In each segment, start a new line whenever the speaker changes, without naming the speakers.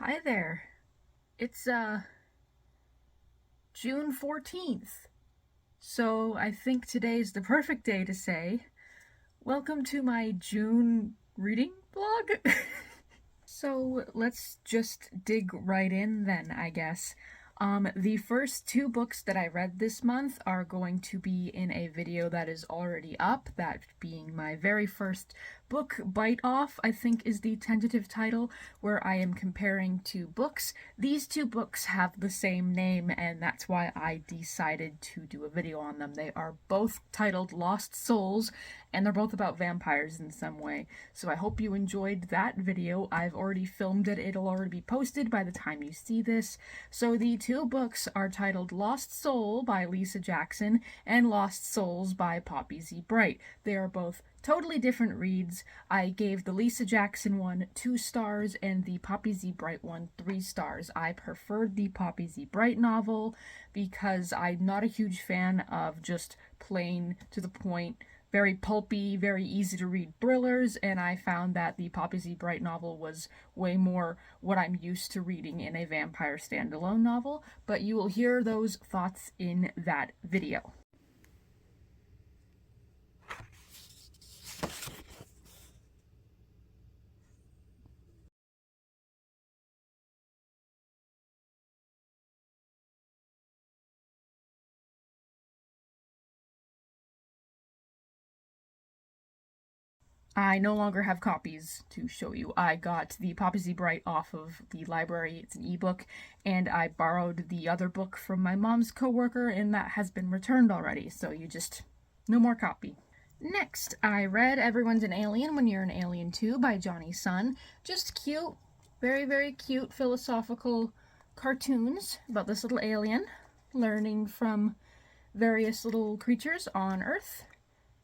Hi there. It's June 14th. So I think today's the perfect day to say, welcome to my June reading vlog. So let's just dig right in then, I guess. The first two books that I read this month are going to be in a video that is already up, that being my very first book, Bite Off, I think is the tentative title, where I am comparing two books. These two books have the same name, and that's why I decided to do a video on them. They are both titled Lost Souls, and they're both about vampires in some way. So I hope you enjoyed that video. I've already filmed it. It'll already be posted by the time you see this. So the two books are titled Lost Soul by Lisa Jackson and Lost Souls by Poppy Z. Brite. They are both totally different reads. I gave the Lisa Jackson one 2 stars and the Poppy Z. Brite one 3 stars. I preferred the Poppy Z. Brite novel because I'm not a huge fan of just plain to the point, very pulpy, very easy to read thrillers, and I found that the Poppy Z. Brite novel was way more what I'm used to reading in a vampire standalone novel, but you will hear those thoughts in that video. I no longer have copies to show you. I got the Poppy Z. Brite off of the library. It's an ebook, and I borrowed the other book from my mom's coworker, and that has been returned already, so no more copy. Next, I read Everyone's an Alien When You're an Alien Too by Jonny Sun. Just cute, very, very cute philosophical cartoons about this little alien learning from various little creatures on Earth.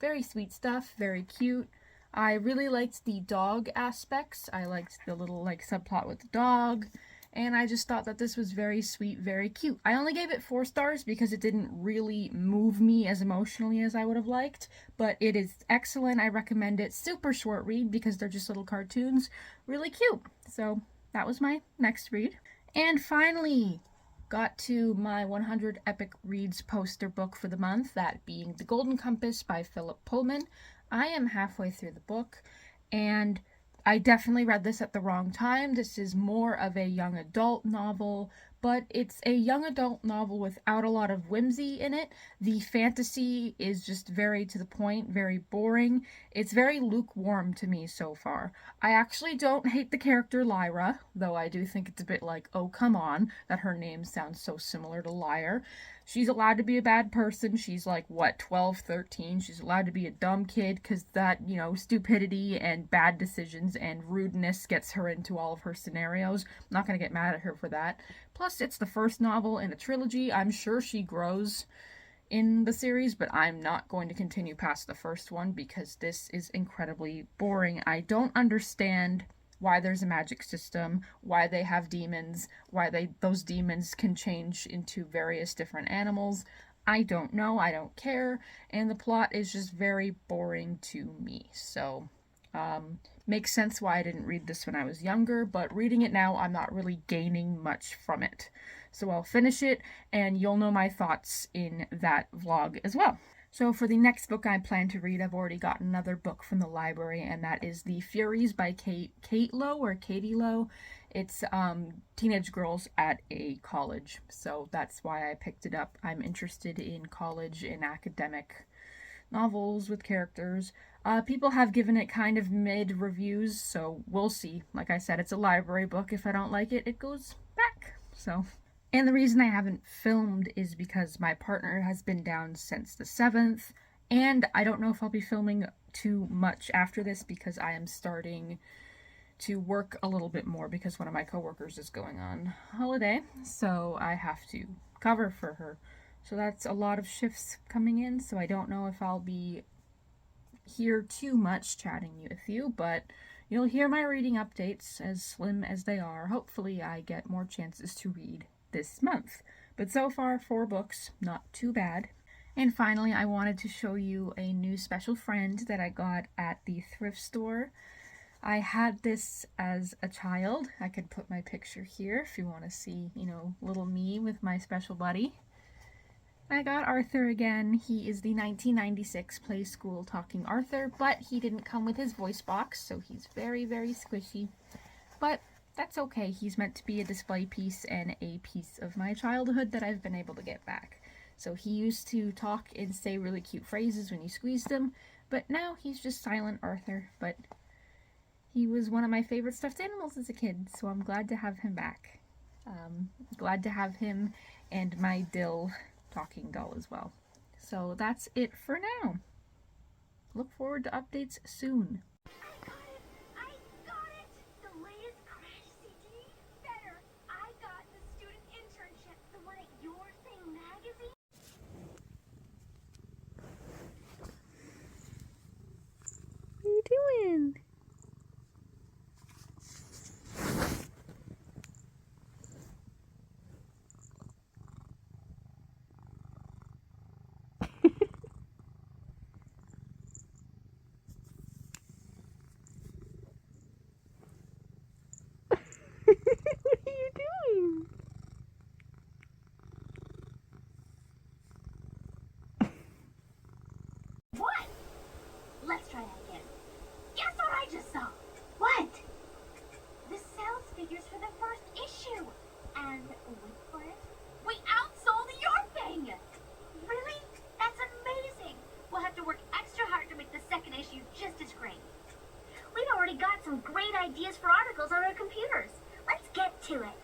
Very sweet stuff, very cute. I really liked the dog aspects. I liked the little subplot with the dog, and I just thought that this was very sweet, very cute. I only gave it 4 stars because it didn't really move me as emotionally as I would have liked, but it is excellent. I recommend it. Super short read because they're just little cartoons. Really cute. So that was my next read. And finally, got to my 100 Epic Reads poster book for the month, that being The Golden Compass by Phillip Pullman. I am halfway through the book, and I definitely read this at the wrong time. This is more of a young adult novel, but it's a young adult novel without a lot of whimsy in it. The fantasy is just very to the point, very boring. It's very lukewarm to me so far. I actually don't hate the character Lyra, though I do think it's a bit like, oh, come on, that her name sounds so similar to Liar. She's allowed to be a bad person. She's like, what, 12, 13? She's allowed to be a dumb kid because that, stupidity and bad decisions and rudeness gets her into all of her scenarios. I'm not going to get mad at her for that. Plus, it's the first novel in a trilogy. I'm sure she grows in the series, but I'm not going to continue past the first one because this is incredibly boring. I don't understand why there's a magic system, why they have demons, why those demons can change into various different animals. I don't know, I don't care, and the plot is just very boring to me. So, makes sense why I didn't read this when I was younger, but reading it now, I'm not really gaining much from it. So I'll finish it, and you'll know my thoughts in that vlog as well. So for the next book I plan to read, I've already got another book from the library, and that is The Furies by Kate Lowe, or Katie Lowe. It's teenage girls at a college, so that's why I picked it up. I'm interested in college and academic novels with characters. People have given it kind of mid reviews, so we'll see. Like I said, it's a library book. If I don't like it, it goes back. So... And the reason I haven't filmed is because my partner has been down since the 7th, and I don't know if I'll be filming too much after this because I am starting to work a little bit more because one of my coworkers is going on holiday, so I have to cover for her. So that's a lot of shifts coming in, so I don't know if I'll be here too much chatting with you, but you'll hear my reading updates, as slim as they are. Hopefully I get more chances to read this month. But so far, 4 books, not too bad. And finally, I wanted to show you a new special friend that I got at the thrift store I had this as a child. I could put my picture here if you want to see, little me with my special buddy. I got Arthur again. He is the 1996 Play School Talking Arthur, but he didn't come with his voice box, so he's very, very squishy. But that's okay. He's meant to be a display piece and a piece of my childhood that I've been able to get back. So he used to talk and say really cute phrases when you squeezed him, but now he's just silent Arthur. But he was one of my favorite stuffed animals as a kid, so I'm glad to have him back. Glad to have him and my Dill talking doll as well. So that's it for now. Look forward to updates soon.
I got it! The latest Crash CD? Better! I got the student internship, the one at Your Thing magazine.
What are you doing?
What? Let's try that again. Guess what I just saw? What? The sales figures for the first issue. And wait for it. We outsold Your Thing! Really? That's amazing! We'll have to work extra hard to make the second issue just as great. We've already got some great ideas for articles on our computers. Let's get to it.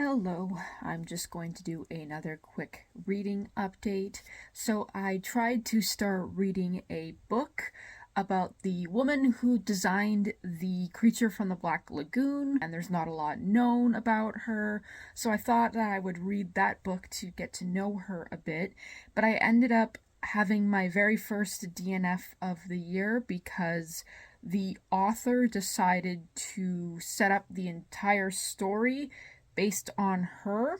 Hello, I'm just going to do another quick reading update. So I tried to start reading a book about the woman who designed the creature from the Black Lagoon, and there's not a lot known about her, so I thought that I would read that book to get to know her a bit, but I ended up having my very first DNF of the year because the author decided to set up the entire story based on her.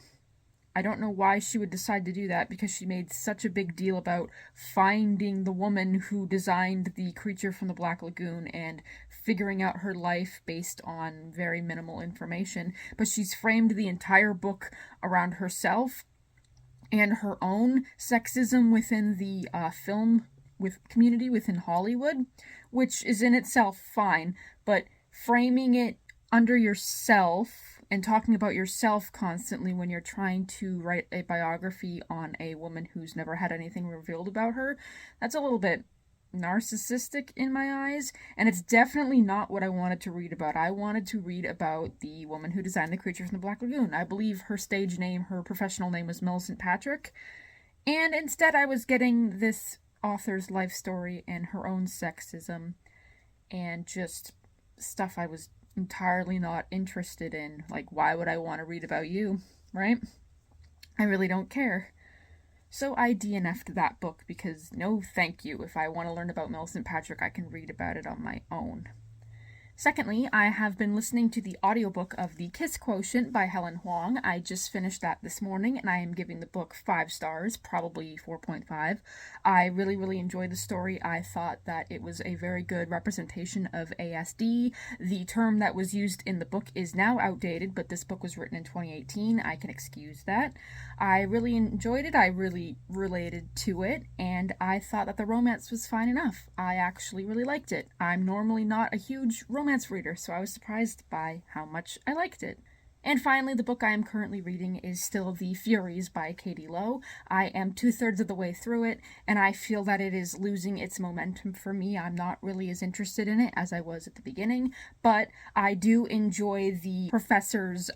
I don't know why she would decide to do that, because she made such a big deal about finding the woman who designed the creature from the Black Lagoon and figuring out her life based on very minimal information. But she's framed the entire book around herself and her own sexism within the film community within Hollywood, which is in itself fine, but framing it under yourself and talking about yourself constantly when you're trying to write a biography on a woman who's never had anything revealed about her, that's a little bit narcissistic in my eyes, and it's definitely not what I wanted to read about. I wanted to read about the woman who designed the creature from the Black Lagoon. I believe her stage name, her professional name, was Millicent Patrick, and instead I was getting this author's life story and her own sexism and just stuff I was entirely not interested in. Like, why would I want to read about you, right? I really don't care. So I DNF'd that book because no thank you. If I want to learn about Millicent Patrick, I can read about it on my own. Secondly, I have been listening to the audiobook of The Kiss Quotient by Helen Hoang. I just finished that this morning, and I am giving the book 5 stars, probably 4.5. I really enjoyed the story. I thought that it was a very good representation of ASD. The term that was used in the book is now outdated, but this book was written in 2018. I can excuse that. I really enjoyed it. I really related to it, and I thought that the romance was fine enough. I actually really liked it. I'm normally not a huge romance reader, so I was surprised by how much I liked it. And finally, the book I am currently reading is still The Furies by Lowe. I am 2/3 of the way through it, and I feel that it is losing its momentum for me. I'm not really as interested in it as I was at the beginning, but I do enjoy the professor's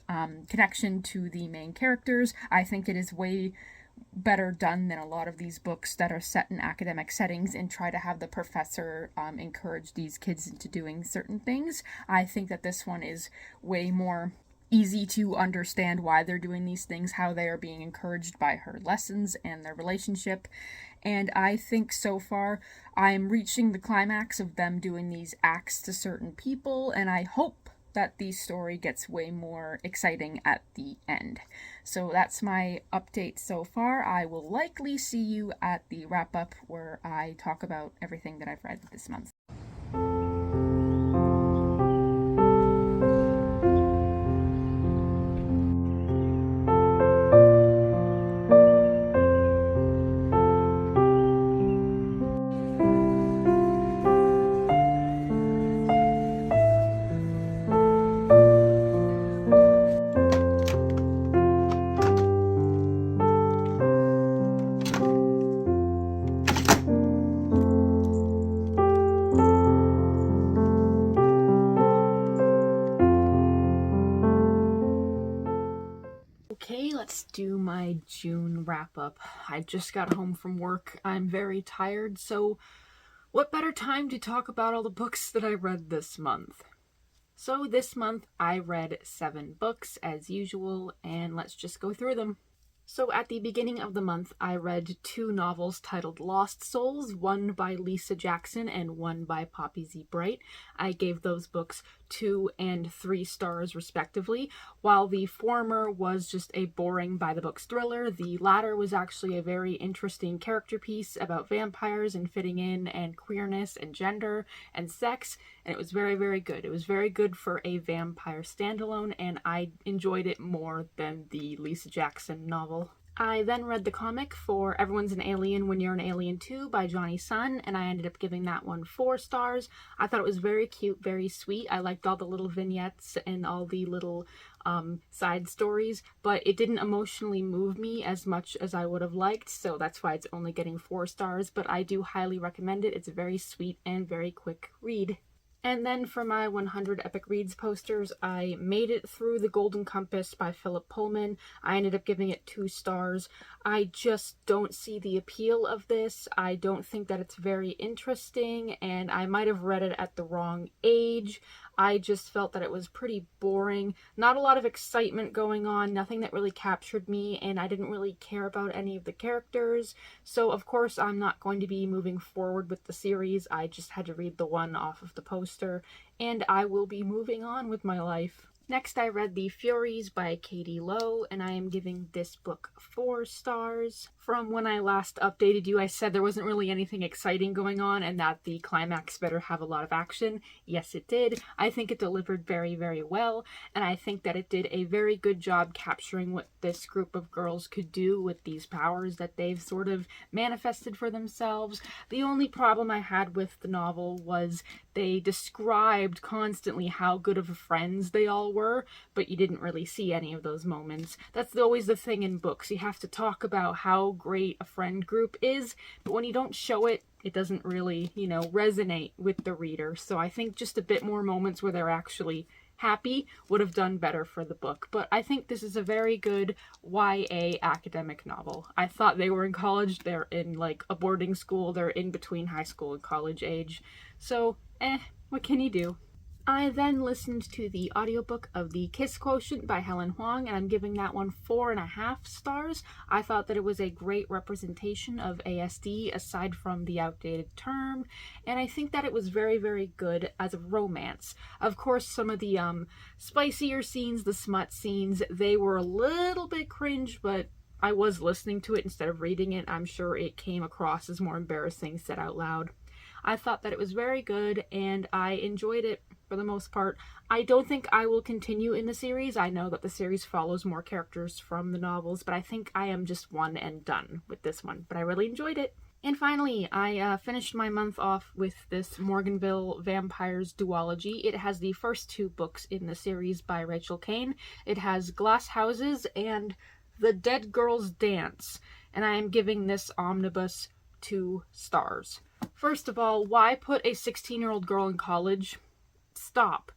connection to the main characters. I think it is way better done than a lot of these books that are set in academic settings and try to have the professor encourage these kids into doing certain things. I think that this one is way more easy to understand why they're doing these things, how they are being encouraged by her lessons and their relationship. And I think so far I'm reaching the climax of them doing these acts to certain people, and I hope that the story gets way more exciting at the end. So that's my update so far. I will likely see you at the wrap-up where I talk about everything that I've read this month. Okay, let's do my June wrap-up. I just got home from work. I'm very tired, so what better time to talk about all the books that I read this month? So this month I read 7 books as usual, and let's just go through them. So at the beginning of the month, I read 2 novels titled Lost Souls, one by Lisa Jackson and one by Poppy Z. Brite. I gave those books 2 and 3 stars respectively. While the former was just a boring by-the-books thriller, the latter was actually a very interesting character piece about vampires and fitting in and queerness and gender and sex, and it was very good. It was very good for a vampire standalone, and I enjoyed it more than the Lisa Jackson novel. I then read the comic for Everyone's an Alien When You're an Alien Too by Jonny Sun, and I ended up giving that one 4 stars. I thought it was very cute, very sweet. I liked all the little vignettes and all the little side stories, but it didn't emotionally move me as much as I would have liked, so that's why it's only getting 4 stars, but I do highly recommend it. It's a very sweet and very quick read. And then for my 100 Epic Reads posters, I made it through The Golden Compass by Phillip Pullman. I ended up giving it 2 stars. I just don't see the appeal of this. I don't think that it's very interesting, and I might have read it at the wrong age. I just felt that it was pretty boring. Not a lot of excitement going on, nothing that really captured me, and I didn't really care about any of the characters. So of course I'm not going to be moving forward with the series. I just had to read the one off of the poster, and I will be moving on with my life. Next, I read The Furies by Lowe, and I am giving this book 4 stars. From when I last updated you, I said there wasn't really anything exciting going on and that the climax better have a lot of action. Yes, it did. I think it delivered very, very well, and I think that it did a very good job capturing what this group of girls could do with these powers that they've sort of manifested for themselves. The only problem I had with the novel was they described constantly how good of friends they all were, but you didn't really see any of those moments. That's always the thing in books. You have to talk about how great a friend group is, but when you don't show it, it doesn't really, resonate with the reader. So I think just a bit more moments where they're actually happy would have done better for the book. But I think this is a very good YA academic novel. I thought they were in college. They're in like a boarding school. They're in between high school and college age. So, what can you do? I then listened to the audiobook of The Kiss Quotient by Helen Hoang, and I'm giving that one 4.5 stars. I thought that it was a great representation of ASD aside from the outdated term, and I think that it was very, very good as a romance. Of course, some of the spicier scenes, the smut scenes, they were a little bit cringe, but I was listening to it instead of reading it. I'm sure it came across as more embarrassing said out loud. I thought that it was very good, and I enjoyed it for the most part. I don't think I will continue in the series. I know that the series follows more characters from the novels, but I think I am just one and done with this one. But I really enjoyed it. And finally, I finished my month off with this Morganville Vampires duology. It has the first 2 books in the series by Rachel Caine. It has Glass Houses and The Dead Girls Dance, and I am giving this omnibus 2 stars. First of all, why put a 16-year-old girl in college? Stop.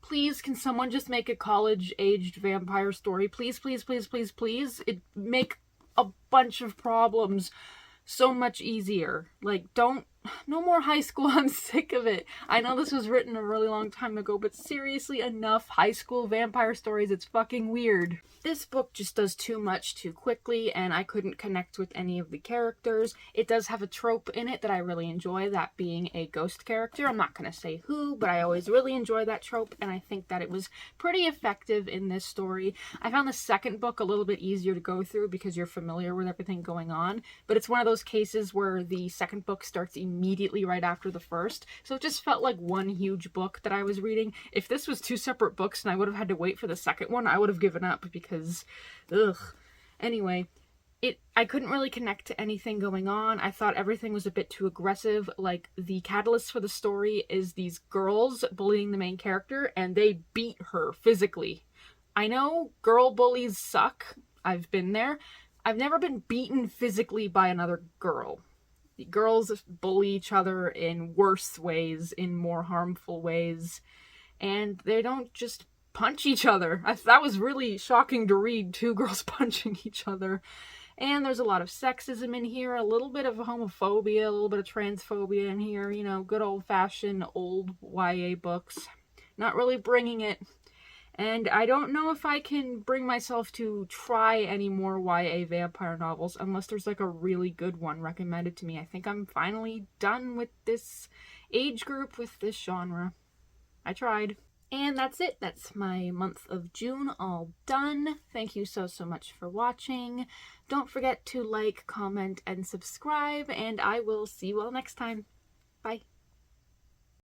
Please, can someone just make a college-aged vampire story? Please, please, please, please, please. It'd make a bunch of problems so much easier. Like, no more high school. I'm sick of it. I know this was written a really long time ago, but seriously, enough high school vampire stories. It's fucking weird. This book just does too much too quickly, and I couldn't connect with any of the characters. It does have a trope in it that I really enjoy, that being a ghost character. I'm not going to say who, but I always really enjoy that trope, and I think that it was pretty effective in this story. I found the second book a little bit easier to go through because you're familiar with everything going on, but it's one of those cases where the second book starts immediately right after the first, so it just felt like one huge book that I was reading. If this was 2 separate books and I would have had to wait for the second one, I would have given up because, ugh. Anyway, I couldn't really connect to anything going on. I thought everything was a bit too aggressive. Like, the catalyst for the story is these girls bullying the main character, and they beat her physically. I know girl bullies suck. I've been there. I've never been beaten physically by another girl. Girls bully each other in worse ways, in more harmful ways, and they don't just punch each other. That was really shocking to read, 2 girls punching each other. And there's a lot of sexism in here, a little bit of homophobia, a little bit of transphobia in here, good old-fashioned old YA books. Not really bringing it. And I don't know if I can bring myself to try any more YA vampire novels unless there's like a really good one recommended to me. I think I'm finally done with this age group, with this genre. I tried. And that's it. That's my month of June all done. Thank you so much for watching. Don't forget to like, comment, and subscribe, and I will see you all next time. Bye.